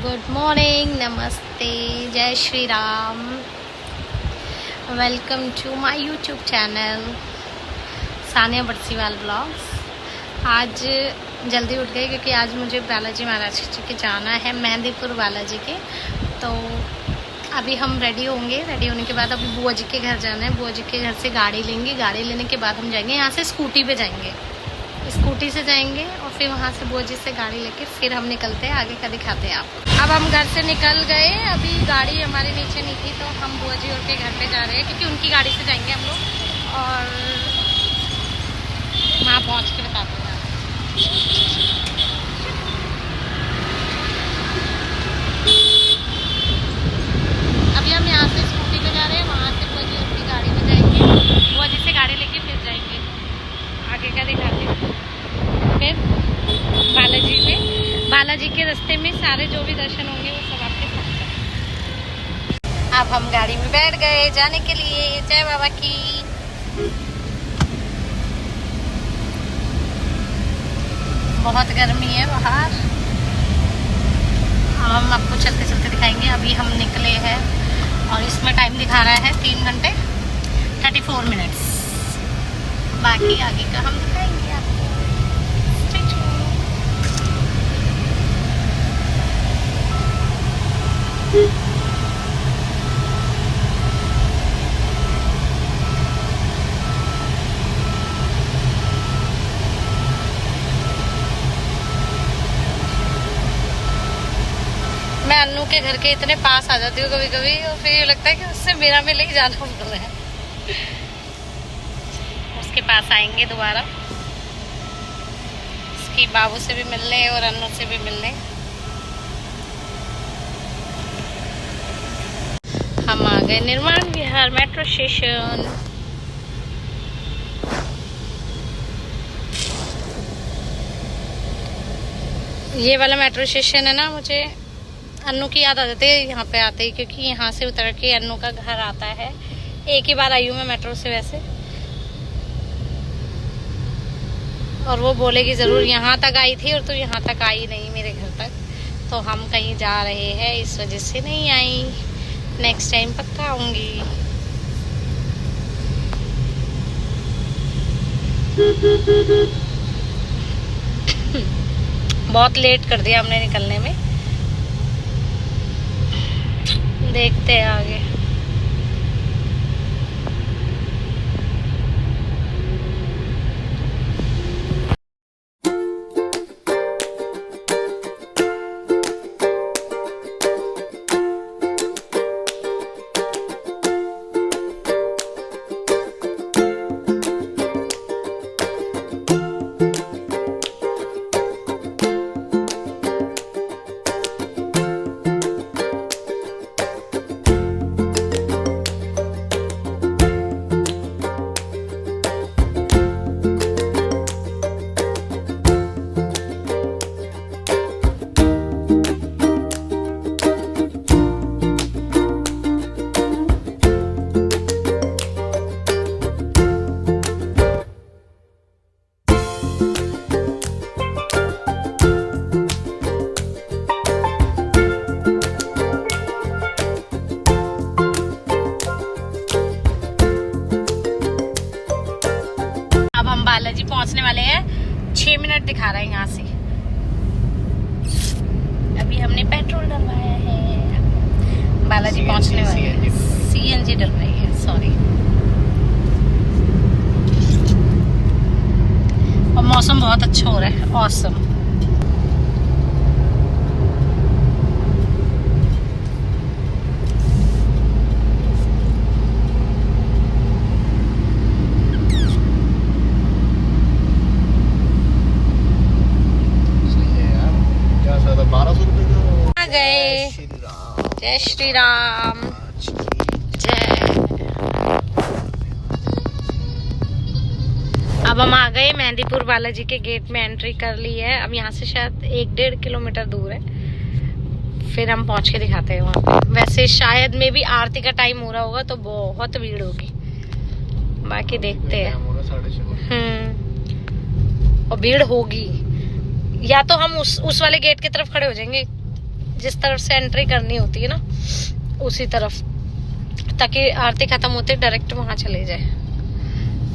Good morning, नमस्ते, जय Shri Ram. Welcome to my YouTube channel Sania Barsiwal vlogs. आज जल्दी उठ गए क्योंकि आज मुझे बालाजी महाराज जी के जाना है, मेहंदीपुर बालाजी के। तो अभी हम रेडी होंगे। रेडी होने के बाद अभी बुआ जी के घर जाना है। बुआ जी के घर से गाड़ी लेंगे। गाड़ी लेने के बाद हम जाएंगे, यहाँ से स्कूटी पे जाएंगे, स्कूटी से जाएंगे और फिर वहाँ से बुआ जी से गाड़ी लेके फिर हम निकलते हैं। आगे का दिखाते हैं आपको। अब हम घर से निकल गए, अभी गाड़ी हमारे नीचे नहीं थी तो हम बुआ जी और के घर पे जा रहे हैं क्योंकि उनकी गाड़ी से जाएंगे हम लोग और वहाँ पहुँच के बताते हैं। अभी हम यहाँ से स्कूटी पे जा रहे हैं, वहाँ से बुआ जी और की गाड़ी में जाएंगे। बुआ जी से गाड़ी लेके फिर जाएंगे, आगे का दिखाते हैं। फिर बालाजी के रास्ते में सारे जो भी दर्शन होंगे वो सब आपके साथ। अब हम गाड़ी में बैठ गए जाने के लिए। जय बाबा की। बहुत गर्मी है बाहर। हम आपको चलते चलते दिखाएंगे। अभी हम निकले हैं और इसमें टाइम दिखा रहा है 3 घंटे 34 मिनट्स। बाकी आगे का हम दिखाएंगे आपको। मैं अन्नू के घर के इतने पास आ जाती हूँ कभी कभी और फिर लगता है कि उससे मेरा में लेके जाना पड़ रहा है। उसके पास आएंगे दोबारा, उसकी बाबू से भी मिलने और अन्नू से भी मिलने। हम आ गए निर्माण विहार मेट्रो स्टेशन। ये वाला मेट्रो स्टेशन है ना, मुझे अन्नू की याद आ जाती है यहाँ पे आते ही, क्योंकि यहाँ से उतर के अन्नू का घर आता है। एक ही बार आई हूँ मैं मेट्रो से वैसे, और वो बोलेगी ज़रूर यहाँ तक आई थी और तू यहाँ तक आई नहीं मेरे घर तक। तो हम कहीं जा रहे हैं इस वजह से नहीं आई, नेक्स्ट टाइम पक्का आऊँगी। बहुत लेट कर दिया हमने निकलने में, देखते हैं आगे। बालाजी पहुंचने वाले हैं, 6 मिनट दिखा रहा है यहाँ से। अभी हमने पेट्रोल डलवाया है। बालाजी पहुंचने वाले हैं, CNG डलवाई है, सॉरी। और मौसम बहुत अच्छा हो रहा है, ऑसम। गए। जय श्री राम, जय। अब हम आ गए मेहंदीपुर बालाजी के गेट में, एंट्री कर ली है। अब यहाँ से शायद 1-1.5 किलोमीटर दूर है, फिर हम पहुँच के दिखाते हैं वहाँ पे। वैसे शायद में भी आरती का टाइम हो रहा होगा तो बहुत भीड़ होगी, बाकी देखते हैं। और भीड़ होगी, या तो हम उस वाले गेट की तरफ खड़े हो जाएंगे जिस तरफ से एंट्री करनी होती है ना उसी तरफ, ताकि आरती खत्म होते डायरेक्ट वहां चले जाए।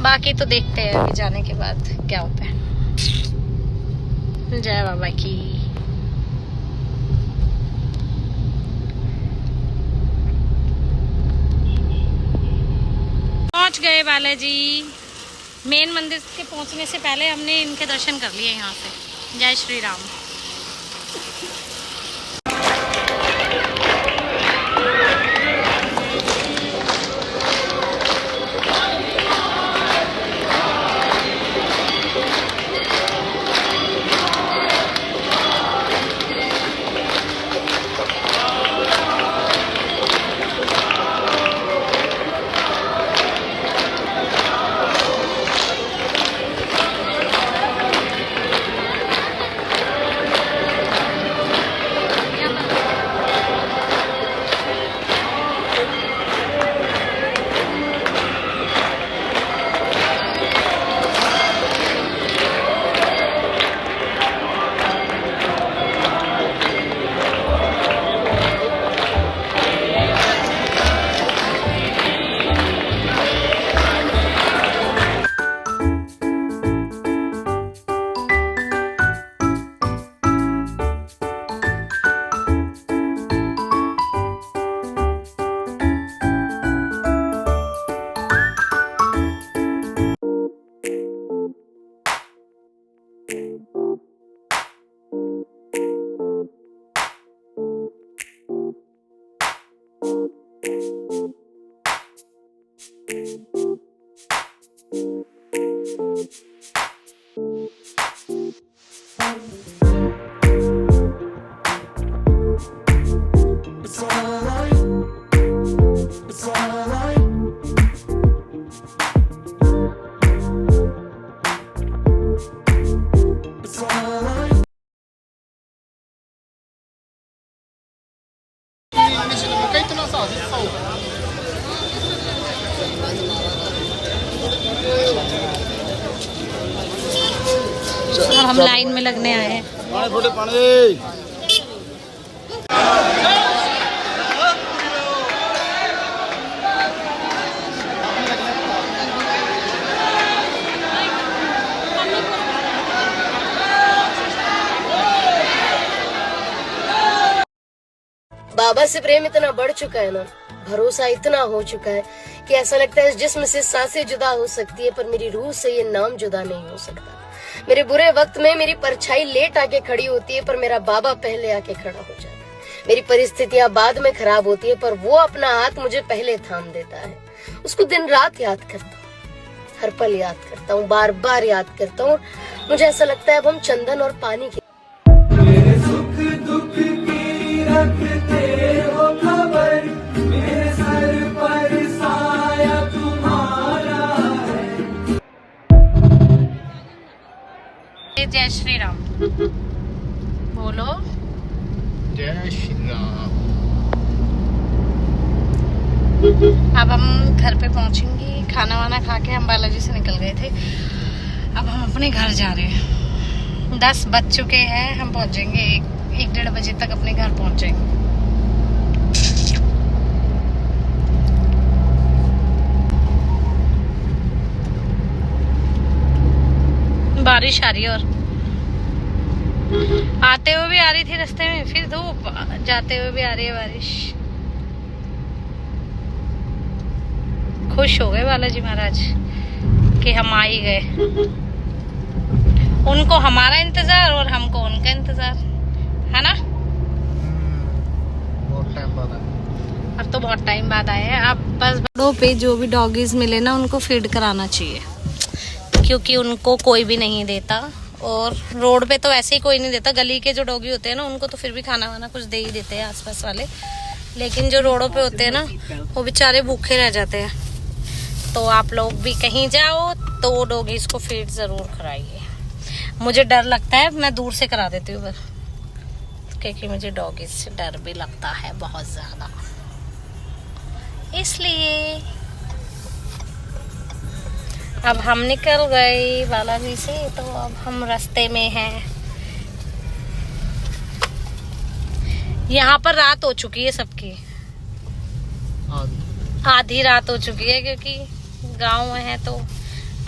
बाकी तो देखते हैं अभी जाने के बाद क्या होता है। जय बाबा की। पहुंच गए बालाजी। मेन मंदिर के पहुंचने से पहले हमने इनके दर्शन कर लिए यहाँ से। जय श्री राम। और हम लाइन में लगने आए हैं। बाबा से प्रेम इतना बढ़ चुका है ना, भरोसा इतना हो चुका है कि ऐसा लगता है इस जिस्म से सांसें जुदा हो सकती है पर मेरी रूह से ये नाम जुदा नहीं हो सकता। मेरे बुरे वक्त में मेरी परछाई लेट आके खड़ी होती है पर मेरा बाबा पहले आके खड़ा हो जाता है। मेरी परिस्थितियां बाद में खराब होती है पर वो अपना हाथ मुझे पहले थाम देता है। उसको दिन रात याद करता हूँ, हर पल याद करता हूँ, बार बार याद करता हूँ। मुझे ऐसा लगता है अब हम चंदन और पानी के जय श्री राम बोलो। जय श्री राम। अब हम घर पे पहुंचेंगे। खाना वाना खा के हम बालाजी से निकल गए थे, अब हम अपने घर जा रहे हैं। 10 बज चुके हैं, हम पहुंचेंगे 1-1:30 बजे तक अपने घर पहुंचेंगे। बारिश आ रही है और आते हुए भी आ रही थी रास्ते में, फिर धूप, जाते हुए भी आ रही है बारिश। खुश हो गए बालाजी महाराज कि हम आ ही गए। उनको हमारा इंतजार और हमको उनका इंतजार, है ना? बहुत टाइम बाद आए। अब तो बहुत टाइम बाद आए हैं। अब बस बड़ों पे जो भी डॉगीज मिले ना उनको फीड कराना चाहिए, क्योंकि उनको कोई भी नहीं देता और रोड पे तो वैसे ही कोई नहीं देता। गली के जो डॉगी होते हैं ना उनको तो फिर भी खाना वाना कुछ दे ही देते हैं आसपास वाले, लेकिन जो रोडों पे होते हैं ना वो बेचारे भूखे रह जाते हैं। तो आप लोग भी कहीं जाओ तो डॉगीज को फीड जरूर कराइए। मुझे डर लगता है, मैं दूर से करा देती हूँ बस, क्योंकि मुझे डॉगीज से डर भी लगता है बहुत ज्यादा, इसलिए अब हम निकल गए बालाजी से, तो अब हम रास्ते में हैं। यहाँ पर रात हो चुकी है सबकी, आधी रात हो चुकी है, क्योंकि गांव में है तो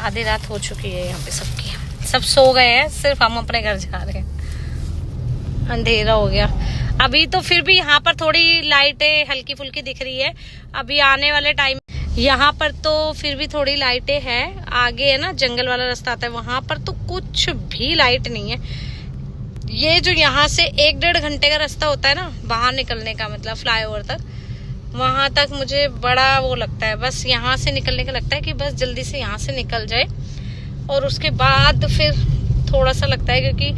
आधी रात हो चुकी है यहाँ पे सबकी। सब सो गए हैं, सिर्फ हम अपने घर जा रहे हैं। अंधेरा हो गया अभी तो, फिर भी यहाँ पर थोड़ी लाइटें हल्की फुल्की दिख रही है। अभी आने वाले टाइम यहाँ पर तो फिर भी थोड़ी लाइटें हैं। आगे है ना जंगल वाला रास्ता आता है, वहां पर तो कुछ भी लाइट नहीं है। ये जो यहाँ से 1-1.5 घंटे का रास्ता होता है ना बाहर निकलने का, मतलब फ्लाईओवर तक, वहां तक मुझे बड़ा वो लगता है। बस यहाँ से निकलने का लगता है कि बस जल्दी से यहाँ से निकल जाए, और उसके बाद फिर थोड़ा सा लगता है क्योंकि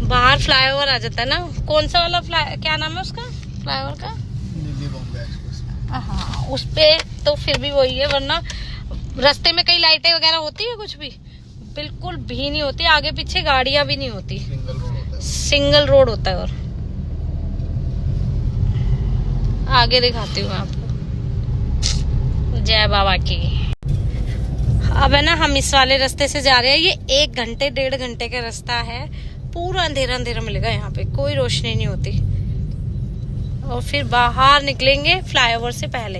बाहर फ्लाईओवर आ जाता है ना। कौन सा वाला क्या नाम है उसका फ्लाईओवर का? हाँ, उस पे तो फिर भी वही है, वरना रास्ते में कई लाइटें वगैरह होती है, कुछ भी बिल्कुल भी नहीं होती। आगे पीछे गाड़ियां भी नहीं होती, सिंगल रोड होता है। और आगे दिखाती हूँ आपको। जय बाबा की। अब है ना हम इस वाले रास्ते से जा रहे हैं। ये 1-1.5 घंटे का रास्ता है, पूरा अंधेरा अंधेरा मिलेगा, यहाँ पे कोई रोशनी नहीं होती। और फिर बाहर निकलेंगे फ्लाईओवर से पहले।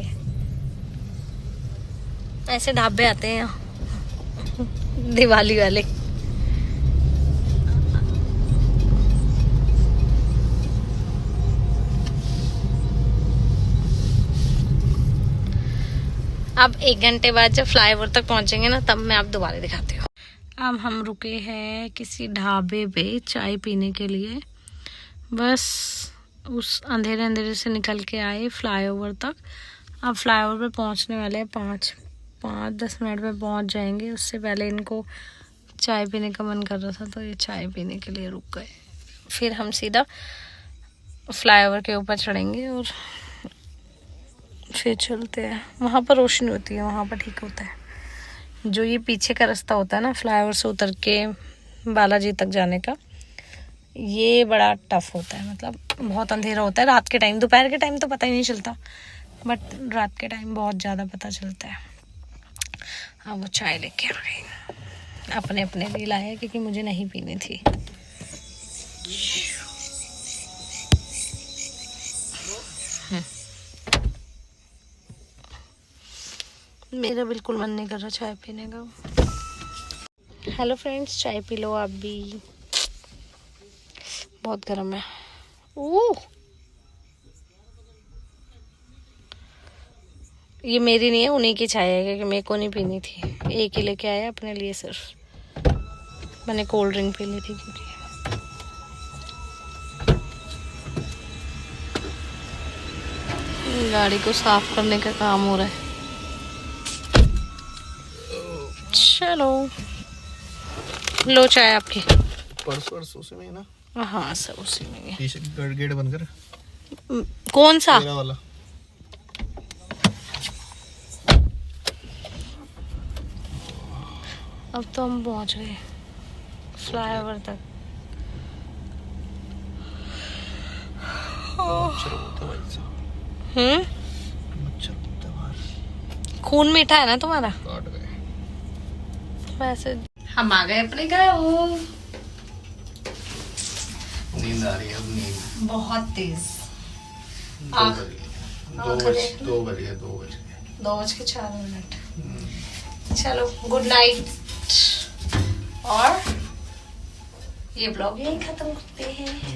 ऐसे ढाबे आते हैं यहाँ दिवाली वाले। अब 1 घंटे बाद जब फ्लाईओवर तक पहुंचेंगे ना, तब मैं आप दोबारा दिखाती हूँ। अब हम रुके हैं किसी ढाबे पे चाय पीने के लिए। बस उस अंधेरे अंधेरे से निकल के आए फ्लाईओवर तक। अब फ्लाईओवर पे पहुंचने वाले हैं, 5-10 मिनट में पहुंच जाएंगे। उससे पहले इनको चाय पीने का मन कर रहा था, तो ये चाय पीने के लिए रुक गए। फिर हम सीधा फ्लाईओवर के ऊपर चढ़ेंगे और फिर चलते हैं। वहाँ पर रोशनी होती है, वहाँ पर ठीक होता है। जो ये पीछे का रास्ता होता है ना फ्लाईओवर से उतर के बालाजी तक जाने का, ये बड़ा टफ होता है। मतलब बहुत अंधेरा होता है रात के टाइम। दोपहर के टाइम तो पता ही नहीं चलता, बट रात के टाइम बहुत ज़्यादा पता चलता है। अब वो चाय लेके आ गई, अपने अपने लिए लाया क्योंकि मुझे नहीं पीनी थी। मेरा बिल्कुल मन नहीं कर रहा चाय पीने का। हेलो फ्रेंड्स, चाय पी लो आप भी, बहुत गर्म है। ओह, ये मेरी नहीं है, उन्हीं की चाय है क्योंकि मेरे को नहीं पीनी थी। एक ही लेके आया अपने लिए, सिर्फ मैंने कोल्ड ड्रिंक पी ली थी क्योंकि गाड़ी को साफ करने का काम हो रहा है। चलो लो चाय आपकी। परसों से में ना? हाँ सब उसी में है। गेट बंद कर। कौन सा वाला? अब तो हम पहुंच गए फ्लाईओवर तक। खून मीठा है ना तुम्हारा? वैसे हम आ गए अपने गाँव। नींद आ रही है अब, नींद बहुत तेज। 2:04। चलो गुड नाइट, और ये ब्लॉग यहीं खत्म करते हैं।